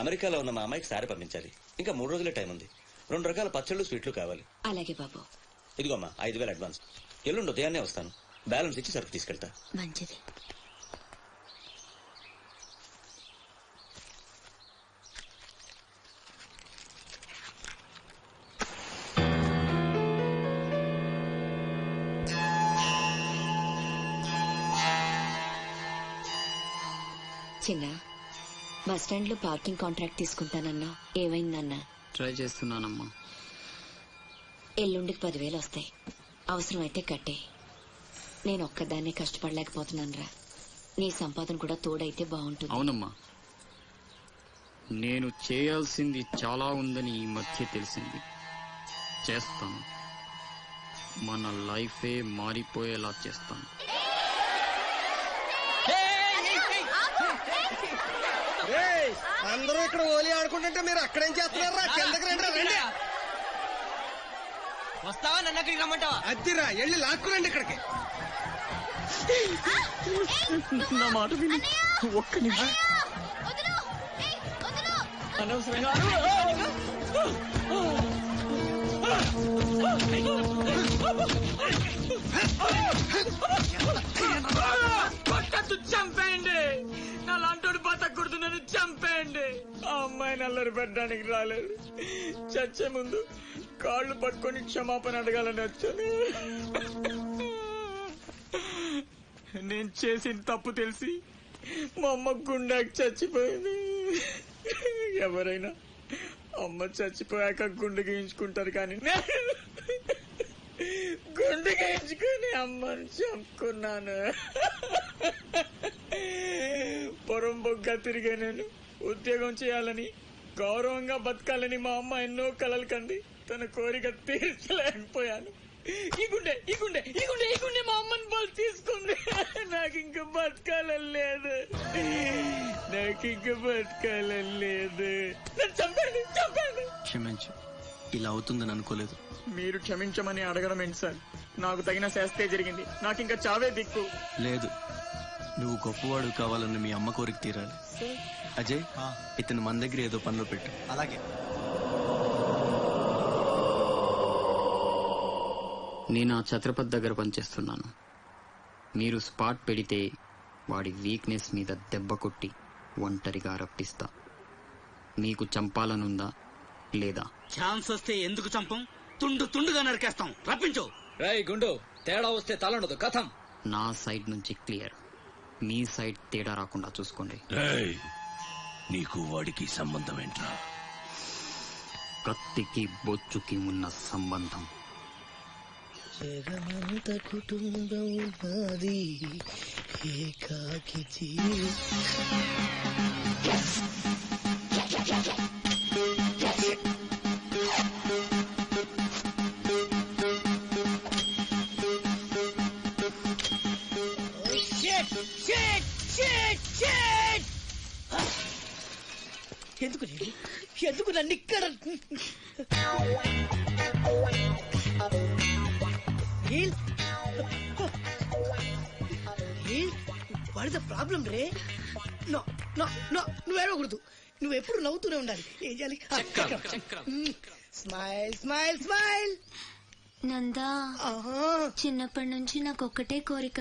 అమెరికాలో ఉన్న మా అమ్మాయికి సారీ పంపించాలి. ఇంకా 3 రోజులే టైం ఉంది. 2 రకాల పచ్చళ్ళు స్వీట్లు కావాలి. అలాగే బాబు. ఇదిగోమ్మా 5,000 అడ్వాన్స్. ఎల్లుండి ఉదయాన్నే వస్తాను. బ్యాలెన్స్ ఇచ్చి సరుకు తీసుకెళ్తా. మంచిది. చిన్న బస్ స్టాండ్ లో పార్కింగ్ కాంట్రాక్ట్ తీసుకుంటానన్నా ఏమైందన్నా? ట్రై చేస్తున్నానమ్మా. ఎల్లుండికి 10,000 వస్తాయి. అవసరమైతే కట్టే. నేను ఒక్కదాన్నే కష్టపడలేకపోతున్నానురా. నీ సంపాదన కూడా తోడైతే బాగుంటుంది. అవునమ్మా, నేను చేయాల్సింది చాలా ఉందని ఈ మధ్య తెలిసింది. చేస్తాను. మన లైఫే మారిపోయేలా చేస్తాను. అందరూ ఇక్కడ ఓలి ఆడుకుంటుంటే మీరు అక్కడేం చేస్తున్నారా? కిందకి రండి. రండి. వస్తావా? నన్ను అక్కడికి రమ్మంటావా? అద్దిరా, వెళ్ళి లాక్కురండి ఇక్కడికి. నా మాట విని ఒక్క నిమిషం. అనవసరంగా చంపేయండి. నా లాంటోడు బతకూడదు, నన్ను చంపేయండి. ఆ అమ్మాయిని అల్లరి పెట్టడానికి రాలేదు. చచ్చే ముందు కాళ్ళు పట్టుకొని క్షమాపణ అడగాలని వచ్చాను. నేను చేసిన తప్పు తెలిసి మా అమ్మ గుండెకి చచ్చిపోయింది. ఎవరైనా అమ్మ చచ్చిపోయాక గుండె గీయించుకుంటారు, కానీ గుండె గీయించుకుని అమ్మని చంపుకున్నాను. పొరం బొగ్గ తిరిగే నేను ఉద్యోగం చేయాలని, గౌరవంగా బతకాలని మా అమ్మ ఎన్నో కలలు కంది. తన కోరిక తీర్చలేకపోయాను. ఈ గుండె మా అమ్మని బలి తీసుకుంది. నాకు ఇంకా బతకాలని లేదు. చంపండి. క్షమించు, ఇలా అవుతుందని అనుకోలేదు. మీరు క్షమించమని అడగడం ఏంటి సార్? నాకు తగిన శాస్త్రే జరిగింది. నాకు ఇంకా చావే దిక్కు లేదు. నువ్వు గొప్పవాడు కావాలని మీ అమ్మ కోరిక తీరాలి. అజయ్, ఇతను మన దగ్గర ఏదో పనిలో పెట్టు. అలాగే. నేను ఆ ఛత్రపతి దగ్గర పనిచేస్తున్నాను. మీరు స్పాట్ పెడితే వాడి వీక్నెస్ మీద దెబ్బ కొట్టి ఒంటరిగా రప్పిస్తా. మీకు చంపాలనుందా లేదా? ఛాన్స్ వస్తే ఎందుకు చంపం? తుండుగా నరికేస్తాం. రప్పించు. రై గుండు, తేడా వస్తే తలండదు. కథం. నా సైడ్ నుంచి క్లియర్. మీ సైడ్ తేడా రాకుండా చూసుకోండి. నీకు వాడికి సంబంధం ఏంట్రా? కత్తికి బొచ్చుకి ఉన్న సంబంధం. జగమంత కుటుంబం నాది, ఏకాకి జీవి. ఎందుకు నన్ను ఇక్కడ వాట్ ఇస్ ద ప్రాబ్లం రే? నో నో నో, నువ్వేడకూడదు. నువ్వెప్పుడు నవ్వుతూనే ఉండాలి. ఏం చేయాలి? Smile smile smile. నందా, చిన్నప్పటి నుంచి నాకు ఒక్కటే కోరిక.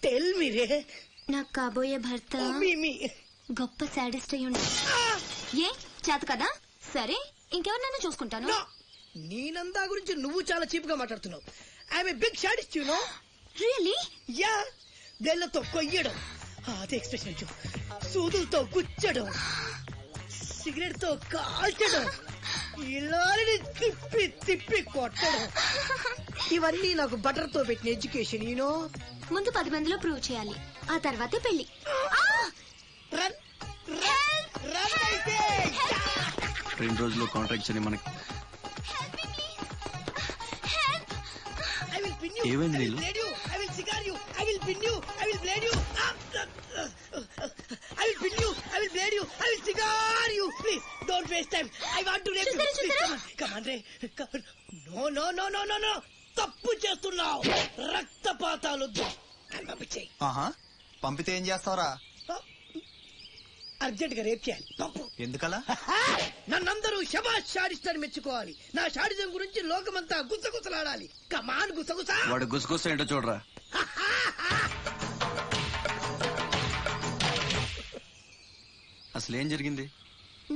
టెల్ మీ రే. నాకు కాబోయే భర్త గొప్ప సాడిస్ట్ అయ్యి ఉండాలి. ఏ చేత కదా? సరే, ఇంకెవరినైనా చూసుకుంటాను. నీ నందా గురించి నువ్వు చాలా చీప్ గా మాట్లాడుతున్నావు. I'm a big sadist, you know. Really? Ya. బెల్లతో కొయ్యడం, అదే ఎక్స్ప్రెషన్ చూ, సూదులతో గుచ్చడం, సిగరెట్ తో కాల్చడం, ఇలాని తిప్పి తిప్పి కొట్టడం, ఇవన్నీ నాకు బటర్ తో పెట్టిన ఎడ్యుకేషన్, యూనో. ముందు 10 మందిలో ప్రూవ్ చేయాలి, ఆ తర్వాతే పెళ్లి. Run run run. అయితే 2 రోజుల్లో కాంట్రాక్ట్స్ అని మనకి. ఏమైంది నీళ్ళు? I will cigar you. I will pin you. I will blade you. I will pin you. I will blade you. I will cigar you. Please don't waste time. I want to rape you. Please come on, Ray. No, no, no, no, no, no. తప్పు చేస్తున్నావు. రక్తపాతాలు పంపించేయి. పంపితే ఏం చేస్తావురా? Urgent గా rape చేయాలి. తప్పు ఎందుకలా? నన్నందరూ శబాష్ షాడిస్ట్ అని మెచ్చుకోవాలి. నా షాడిజం గురించి లోకమంతా గుసగుసలాడాలి. కమాన్ గుసగుస. వాడు గుసగుస ఏంటో చూడరా. అసలు ఏం జరిగింది?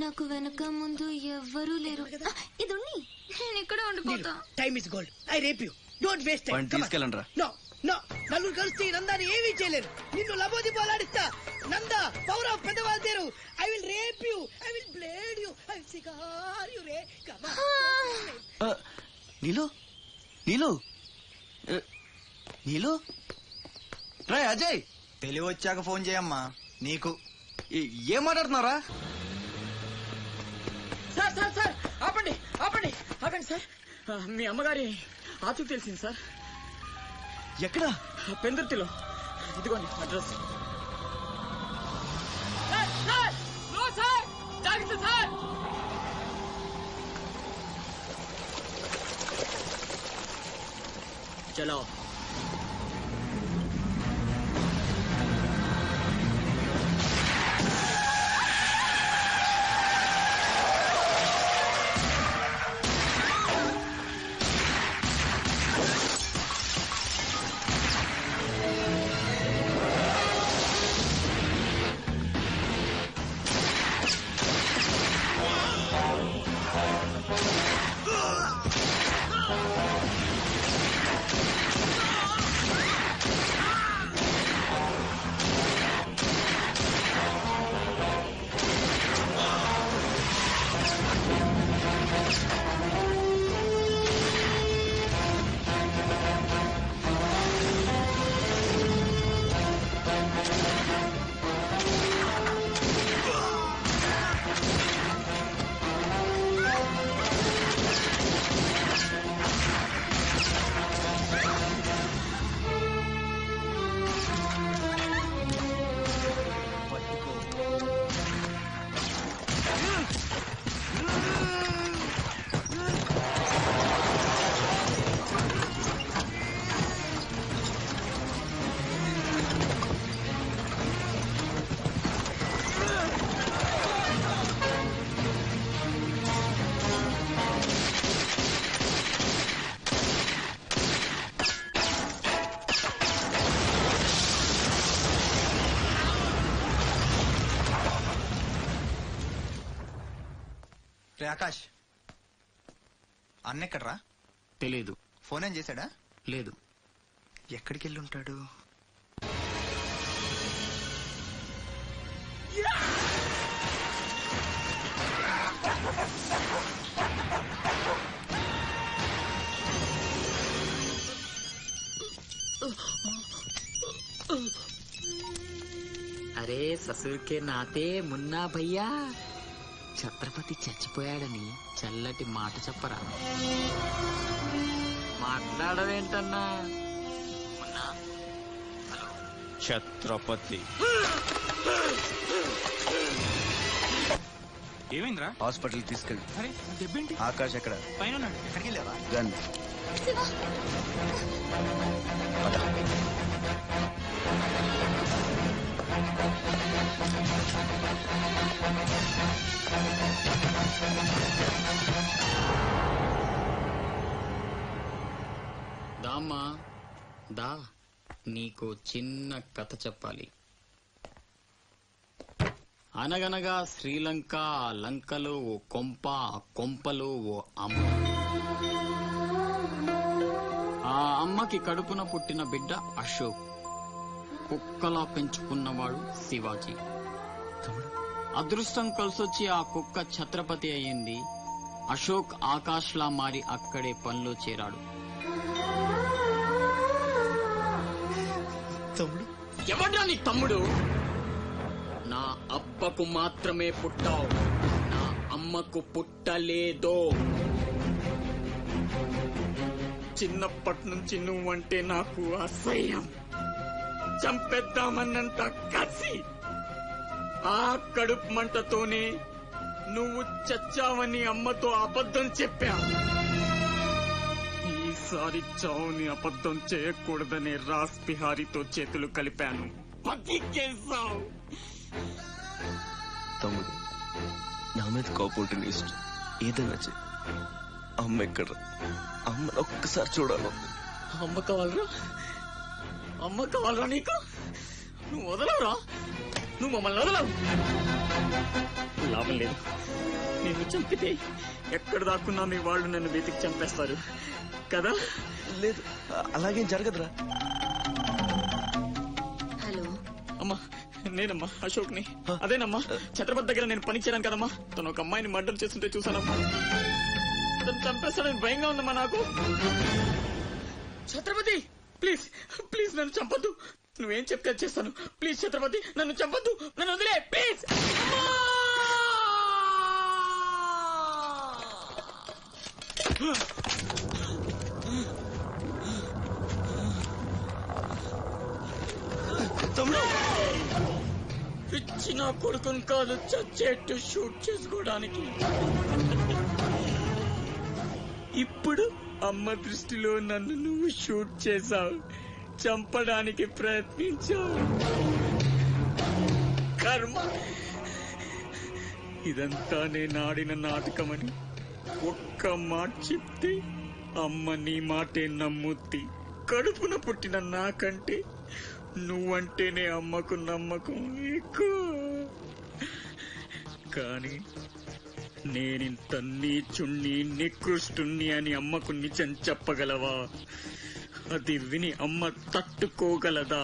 నాకు వెనక ముందు ఎవ్వరూ లేరు. ఇది ఉన్ని, నేను ఇక్కడ ఉండిపోతా. Time is gold. I rape you. Don't waste time. తీసుకెళ్ళండి రా. నో నో, నలుగురు కలిసి నందాన్ని ఏమీ చేయలేరు. నిన్ను లబోది పోలాడిస్తా. నందా పవర్ ఆఫ్ పెద్దవాళ్ళు తీరు. I will rape you. I will blade you. I will cigar you రే. నీలు నీలు నీలు రా. అజయ్ తెలివి వచ్చాక ఫోన్ చేయమ్మా. నీకు ఏం మాట్లాడుతున్నారా? సార్ సార్ సార్ ఆపండి ఆపండి ఆగండి సార్. మీ అమ్మగారి ఆచూకు తెలిసింది సార్. ఎక్కడా? పెందుర్తిలో. ఇదిగోండి అడ్రస్. జాగ్రత్త సార్. చలో. ఆకాష్ అన్నెక్కడ్రా? తెలీదు. ఫోన్ ఏం చేశాడా? లేదు. ఎక్కడికి వెళ్ళి ఉంటాడు? అరే ససుర్కే నాతే మున్నా భయ్యా, ఛత్రపతి చచ్చిపోయాడని చల్లటి మాట చెప్పరా. మాట్లాడవేంటన్నా? ఛత్రపతి ఏమైందిరా? హాస్పిటల్ తీసుకెళ్ళి. అరే దెబ్బేంటి? ఆకాష్ ఎక్కడ? పైన ఎక్కడికి వెళ్ళావా? గన్. దామ్మా దా, నీకు చిన్న కథ చెప్పాలి. అనగనగా శ్రీలంక, ఆ లంకలో ఓ కొంప, ఆ కొంపలో ఓ అమ్మ. ఆ అమ్మకి కడుపున పుట్టిన బిడ్డ అశోక్. కుక్కలా పెంచుకున్నవాడు శివాజీ. అదృష్టం కలిసొచ్చి ఆ కుక్క ఛత్రపతి అయ్యింది. అశోక్ ఆకాష్లా మారి అక్కడే పనిలో చేరాడు. తమ్ముడు ఎవడ్రా నీ తమ్ముడు? నా అబ్బకు మాత్రమే పుట్టావు, నా అమ్మకు పుట్టలేదో. చిన్నప్పటి నుంచి నువ్వంటే నాకు అసహ్యం. చంపేద్దామన్నంత కసి. ఆ కడుపు మంటతోనే నువ్వు చచ్చావని అమ్మతో అబద్ధం చెప్పా. ఈసారి చావుని అబద్ధం చేయకూడదనే రాస్ బిహారీతో చేతులు కలిపాను. బతికేశావు. తమ్ముడు, నా మీద కోపం ఉంటే నీ ఇష్టం, ఏదైనా చెయ్యి. అమ్మ ఎక్కడ? అమ్మ ఒక్కసారి చూడాలి. అమ్మ కావాలరా? అమ్మ కావాలరా నీకు? నువ్వు వదలవురా, నువ్వు మమ్మల్ని వదలవు. లాభం లేదు, నిన్ను చంపితే ఎక్కడ దాక్కున్నా మీ వాళ్ళు నన్ను వెతికి చంపేస్తారు కదా. లేదు, అలాగేం జరగదురా. హలో అమ్మా, నేనమ్మా అశోక్ని. అదేనమ్మా ఛత్రపతి దగ్గర నేను పని చేయను కదమ్మా. తను ఒక అమ్మాయిని మర్డర్ చేస్తుంటే చూసానమ్మా. తను చంపేస్తాడని భయంగా ఉందమ్మా నాకు. ఛత్రపతి ప్లీజ్ ప్లీజ్ నన్ను చంపొద్దు. నువ్వేం చెప్తే చేస్తాను. ప్లీజ్ ఛత్రపతి నన్ను చంపొద్దు, నన్ను వదిలే ప్లీజ్. ఇచ్చిన కొడుకుని కాదు చచ్చేట్టు షూట్ చేసుకోవడానికి. ఇప్పుడు అమ్మ దృష్టిలో నన్ను నువ్వు షూట్ చేశావు, చంపడానికి ప్రయత్నించావు. కర్మ. ఇదంతా నేను ఆడిన నాటకమని ఒక్క మాట చెప్తే అమ్మ నీ మాటే నమ్ముద్ది. కడుపున పుట్టిన నాకంటే నువ్వంటేనే అమ్మకు నమ్మకం ఎక్కువ. కానీ నేనింత నీచుణ్ణి నికృష్టుణ్ణి అని అమ్మకు నిజం చెప్పగలవా? అది విని అమ్మ తట్టుకోగలదా?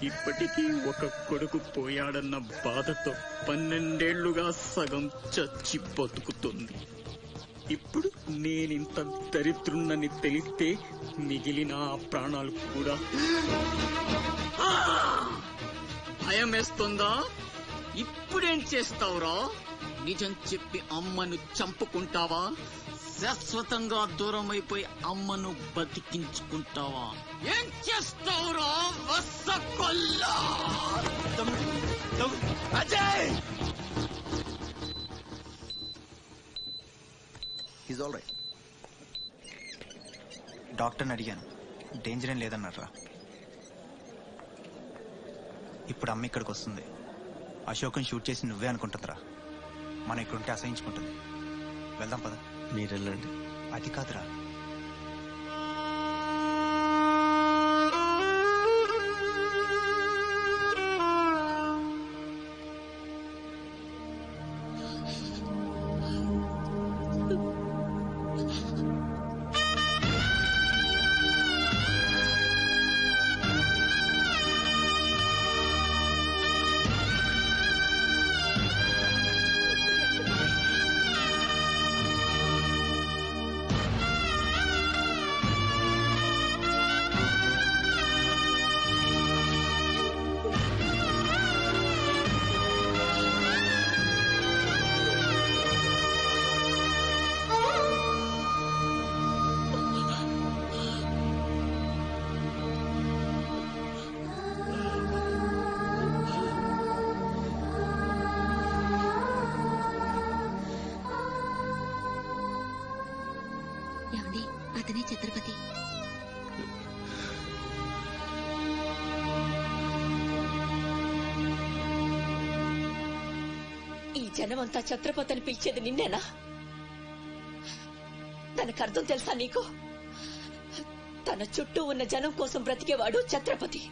ఇప్పటికీ ఒక కొడుకు పోయాడన్న బాధతో 12 సగం చచ్చి బతుకుతుంది. ఇప్పుడు నేనింత దరిద్రున్నని తెలిస్తే మిగిలిన ఆ ప్రాణాలు కూడా భయం వేస్తుందా? ఇప్పుడేం చేస్తావురా? నిజం చెప్పి అమ్మను చంపుకుంటావా? శాశ్వతంగా దూరం అయిపోయి అమ్మను బతికించుకుంటావా? ఏం చేస్తావురా వసకొల్లా? అజయ్! Is all right. డాక్టర్ని అడిగాను, డేంజర్ ఏం లేదన్నారా. ఇప్పుడు అమ్మ ఇక్కడికి వస్తుంది. అశోక్ని షూట్ చేసి నువ్వే అనుకుంటుందిరా. మనం ఇక్కడుంటే అసహించుకుంటుంది. వెళ్దాం పద. మీరు వెళ్ళండి. అది కాదురా, అతనే ఛత్రపతి. ఈ జనమంతా ఛత్రపతి అని పిలిచేది నిన్నేనా? తనకు అర్థం తెలుసా నీకు? తన చుట్టూ ఉన్న జనం కోసం బ్రతికేవాడు ఛత్రపతి.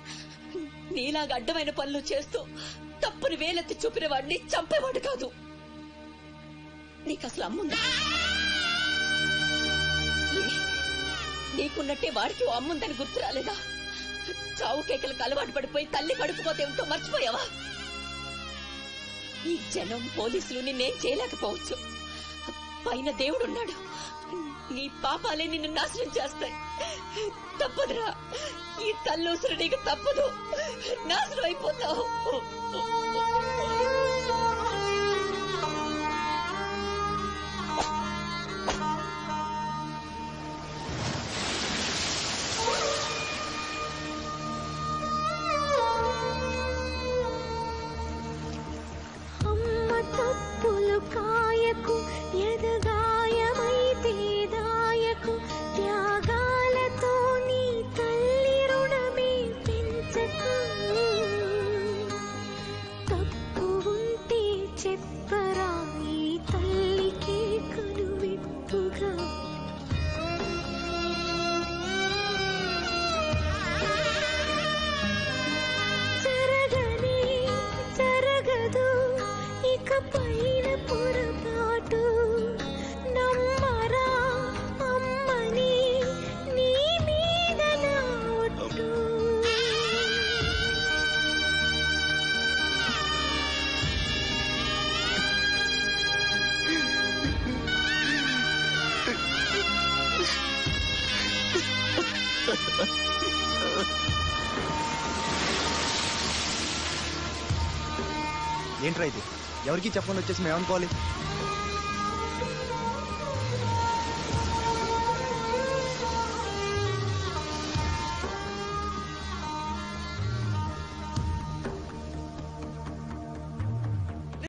నీలాగా అడ్డమైన పనులు చేస్తూ తప్పుని వేలెత్తి చూపిన వాడిని చంపేవాడు కాదు. నీకు అసలు అమ్ముందా? నీకున్నట్టే వాడికి అమ్ముందని గుర్తు రాలేదా? చావు కేకలకు అలవాటు పడిపోయి తల్లి కడుపుకోతే ఏమిటో మర్చిపోయావా? ఈ జనం పోలీసులు నిన్నేం చేయలేకపోవచ్చు. పైన దేవుడున్నాడు. నీ పాపాలే నిన్ను నాశనం చేస్తాయి. తప్పదురా, ఈ తల్లూసులు నీకు తప్పదు. నాశనం అయిపోతావు. కాయకు ఎదగాయమైతే దాయకు త్యాగాలతో నీ తల్లి రుణమే పెంచకు. చెప్పరా ఈ తల్లికి కనువిప్పుగా జరగని జరగదు ఇక పైన పొరపాటు నమ్మరా అమ్మని నీ మీద నా ఒట్టు ఏంట్రా ఇది? ఎవరికి చెప్పకుండా వచ్చేసి మేము అనుకోవాలి?